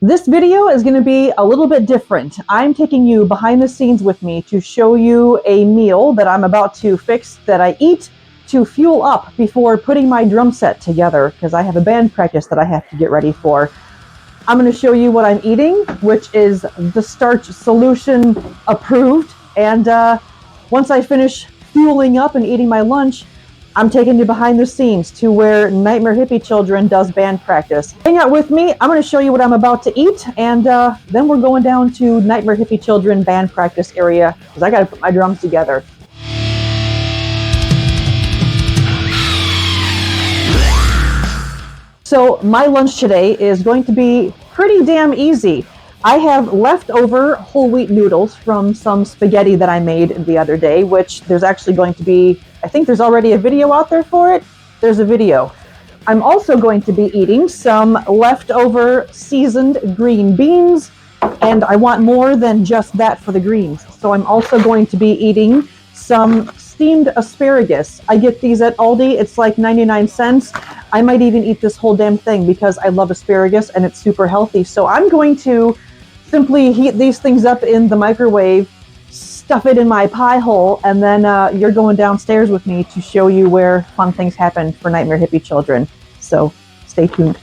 This video is going to be a little bit different. I'm taking you behind the scenes with me to show you a meal that I'm about to fix that I eat to fuel up before putting my drum set together, because I have a band practice that I have to get ready for. I'm going to show you what I'm eating, which is the Starch Solution approved. And once I finish fueling up and eating my lunch, I'm taking you behind the scenes to where Nitemare Hippie Children does band practice. Hang out with me. I'm going to show you what I'm about to eat, and then we're going down to Nitemare Hippie Children band practice area because I got to put my drums together. So my lunch today is going to be pretty damn easy. I have leftover whole wheat noodles from some spaghetti that I made the other day, which there's actually going to be, I think there's already a video out there for it. There's a video. I'm also going to be eating some leftover seasoned green beans, and I want more than just that for the greens. So I'm also going to be eating some steamed asparagus. I get these at Aldi. It's like 99 cents. I might even eat this whole damn thing because I love asparagus and it's super healthy. So I'm going to simply heat these things up in the microwave, stuff it in my pie hole, and then you're going downstairs with me to show you where fun things happen for Nitemare Hippie Children. So stay tuned.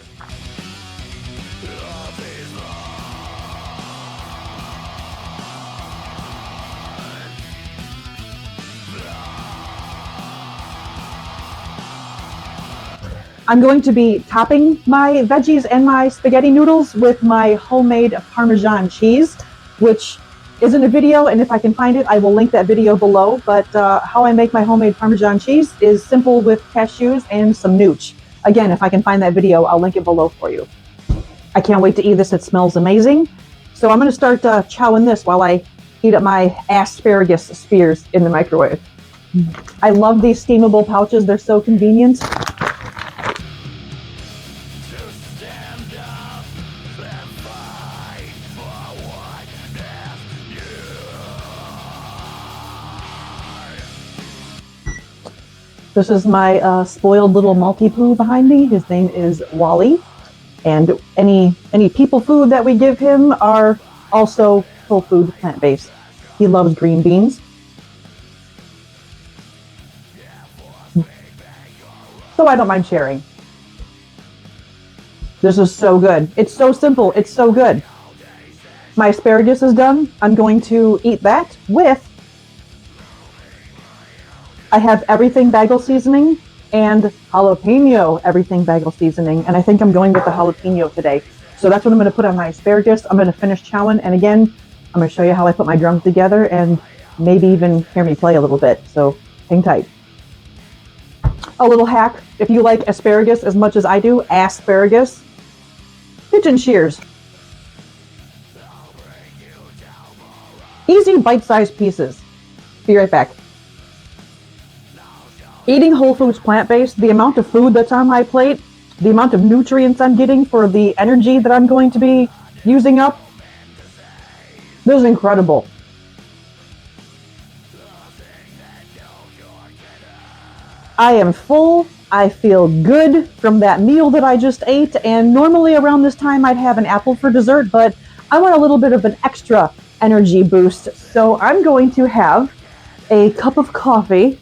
I'm going to be topping my veggies and my spaghetti noodles with my homemade Parmesan cheese, which isn't a video, and if I can find it, I will link that video below. But how I make my homemade Parmesan cheese is simple with cashews and some nooch. Again, if I can find that video, I'll link it below for you. I can't wait to eat this. It smells amazing. So I'm going to start chowing this while I heat up my asparagus spears in the microwave. I love these steamable pouches. They're so convenient. This is my spoiled little multi-poo behind me. His name is Wally. And any people food that we give him are also full food, plant-based. He loves green beans. So I don't mind sharing. This is so good. It's so simple. It's so good. My asparagus is done. I'm going to eat that with, I have everything bagel seasoning and jalapeno everything bagel seasoning, and I think I'm going with the jalapeno today. So that's what I'm going to put on my asparagus. I'm going to finish chowing, and again, I'm going to show you how I put my drums together and maybe even hear me play a little bit, so hang tight. A little hack, if you like asparagus as much as I do, asparagus, pigeon shears. Easy bite-sized pieces. Be right back. Eating whole foods plant-based, the amount of food that's on my plate, the amount of nutrients I'm getting for the energy that I'm going to be using up, this is incredible. I am full. I feel good from that meal that I just ate, and normally around this time I'd have an apple for dessert, but I want a little bit of an extra energy boost, so I'm going to have a cup of coffee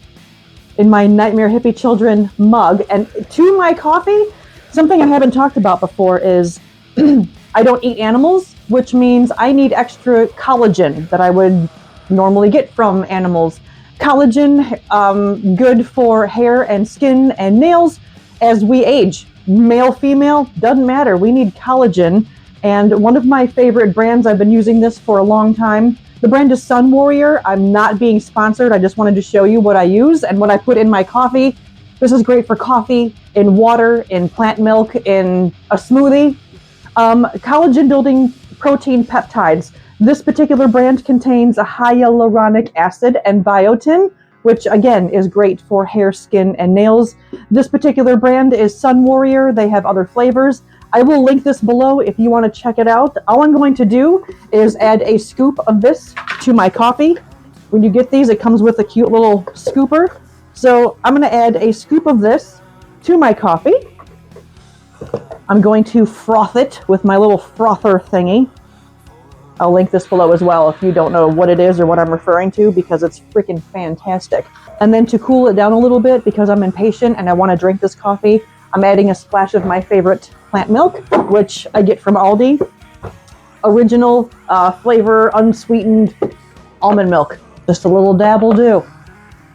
in my Nitemare Hippie Children mug. And to my coffee, something I haven't talked about before is I don't eat animals, which means I need extra collagen that I would normally get from animals. Collagen, good for hair and skin and nails as we age. Male, female, doesn't matter. We need collagen. And one of my favorite brands, I've been using this for a long time. The brand is Sun Warrior. I'm not being sponsored. I just wanted to show you what I use and what I put in my coffee. This is great for coffee, in water, in plant milk, in a smoothie. Collagen building protein peptides. This particular brand contains a hyaluronic acid and biotin, which again is great for hair, skin, and nails. This particular brand is Sun Warrior. They have other flavors. I will link this below if you want to check it out. All I'm going to do is add a scoop of this to my coffee. When you get these, it comes with a cute little scooper. So I'm going to add a scoop of this to my coffee. I'm going to froth it with my little frother thingy. I'll link this below as well if you don't know what it is or what I'm referring to, because it's freaking fantastic. And then to cool it down a little bit, because I'm impatient and I want to drink this coffee, I'm adding a splash of my favorite plant milk, which I get from Aldi. Original flavor, unsweetened almond milk. Just a little dab will do.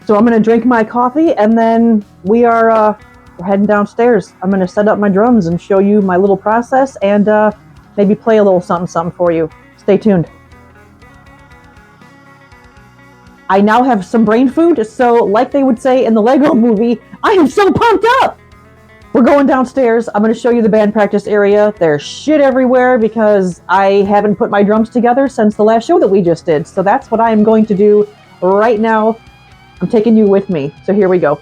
So I'm going to drink my coffee, and then we're heading downstairs. I'm going to set up my drums and show you my little process, and maybe play a little something for you. Stay tuned. I now have some brain food, so like they would say in the Lego movie, I am so pumped up! We're going downstairs. I'm going to show you the band practice area. There's shit everywhere because I haven't put my drums together since the last show that we just did. So that's what I am going to do right now. I'm taking you with me. So here we go.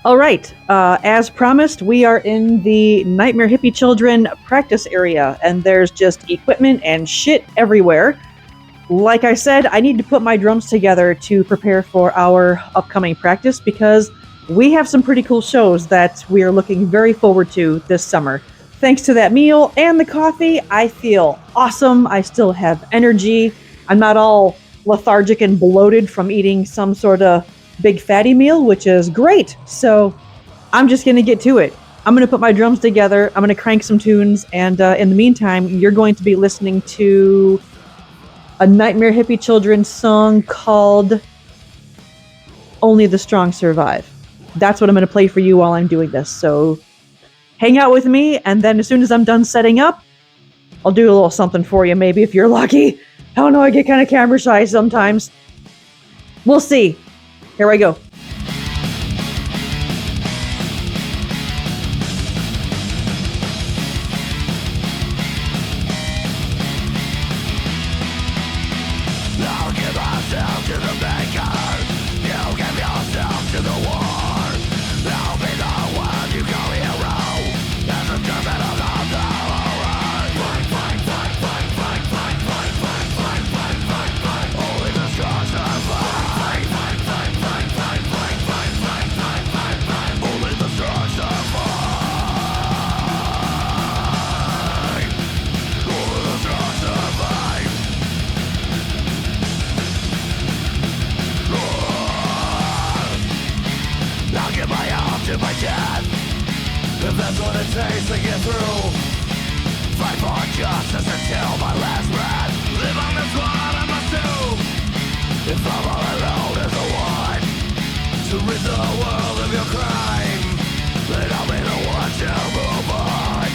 All right. As promised, we are in the Nitemare Hippie Children practice area, and there's just equipment and shit everywhere. Like I said, I need to put my drums together to prepare for our upcoming practice because we have some pretty cool shows that we are looking very forward to this summer. Thanks to that meal and the coffee, I feel awesome. I still have energy. I'm not all lethargic and bloated from eating some sort of big fatty meal, which is great. So I'm just going to get to it. I'm going to put my drums together. I'm going to crank some tunes. And in the meantime, you're going to be listening to a Nitemare Hippie Children song called Only the Strong Survive. That's what I'm going to play for you while I'm doing this. So hang out with me, and then as soon as I'm done setting up, I'll do a little something for you, maybe, if you're lucky. I don't know, I get kind of camera shy sometimes. We'll see. Here I go. I'll give myself to the maker. You give yourself to the war. I'll be the one you call hero. As a servant of the power. Fight, fight, fight, fight, fight, fight, fight, fight, fight, fight, fight. Only the strong survive. Fight, fight, fight, fight, fight, fight, fight, fight, fight, fight, fight. Only the strong survive. Only the strong survive. I'll give my all to my death, if that's what it takes to get through. Fight for justice until my last breath. Live on this one I must do. If I'm all alone as a one to rid the world of your crime, then I'll be the one to move on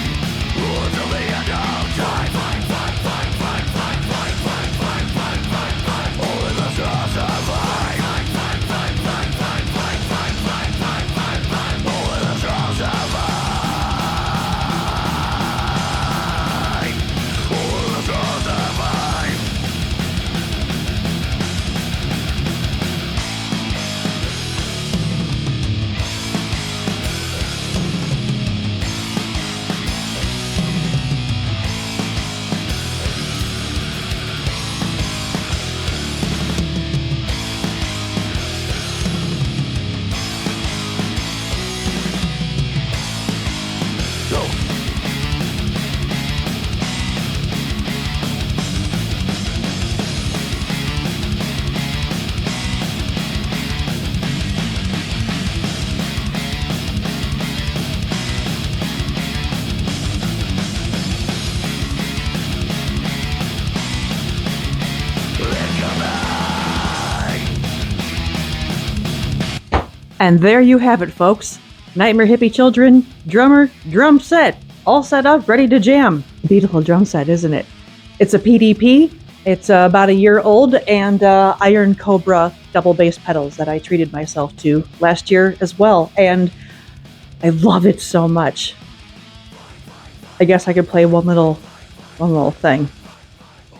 until the end of time. Fight, fight, fight, fight, fight, fight, fight, fight, fight, fight, fight. Only the strong survive. Fight, fight, fight, fight, fight, fight, fight, fight, fight, fight, fight. Only the strong survive. Only the strong survive. Go. And there you have it, folks. Nitemare Hippie Children, drummer, drum set, all set up, ready to jam. Beautiful drum set, isn't it? It's a PDP. It's about a year old, and Iron Cobra double bass pedals that I treated myself to last year as well. And I love it so much. I guess I could play one little thing.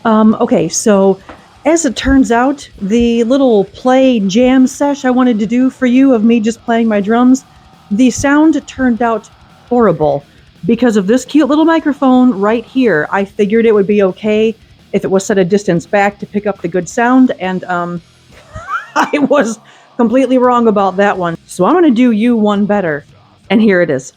Okay, so as it turns out, the little play jam sesh I wanted to do for you of me just playing my drums, the sound turned out horrible because of this cute little microphone right here. I figured it would be okay if it was set a distance back to pick up the good sound, and I was completely wrong about that one. So I'm going to do you one better, and here it is.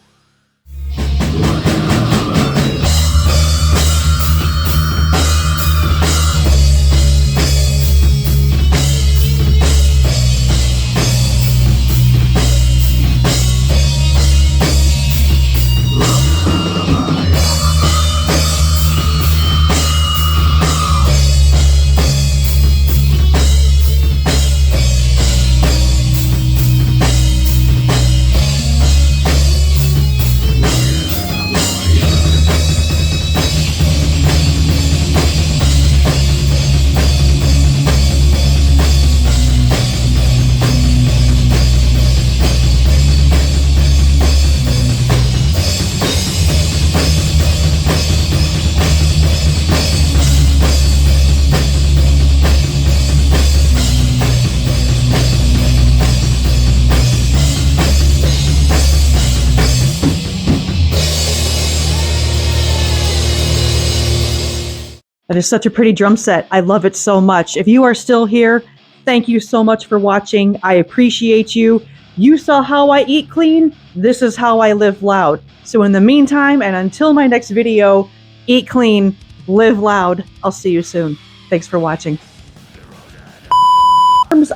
That is such a pretty drum set. I love it so much. If you are still here, thank you so much for watching. I appreciate you. You saw how I eat clean. This is how I live loud. So in the meantime, and until my next video, eat clean, live loud. I'll see you soon. Thanks for watching.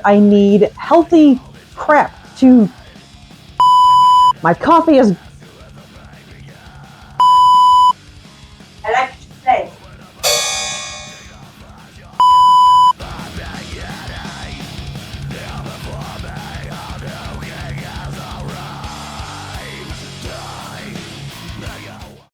I need healthy crap to... My coffee is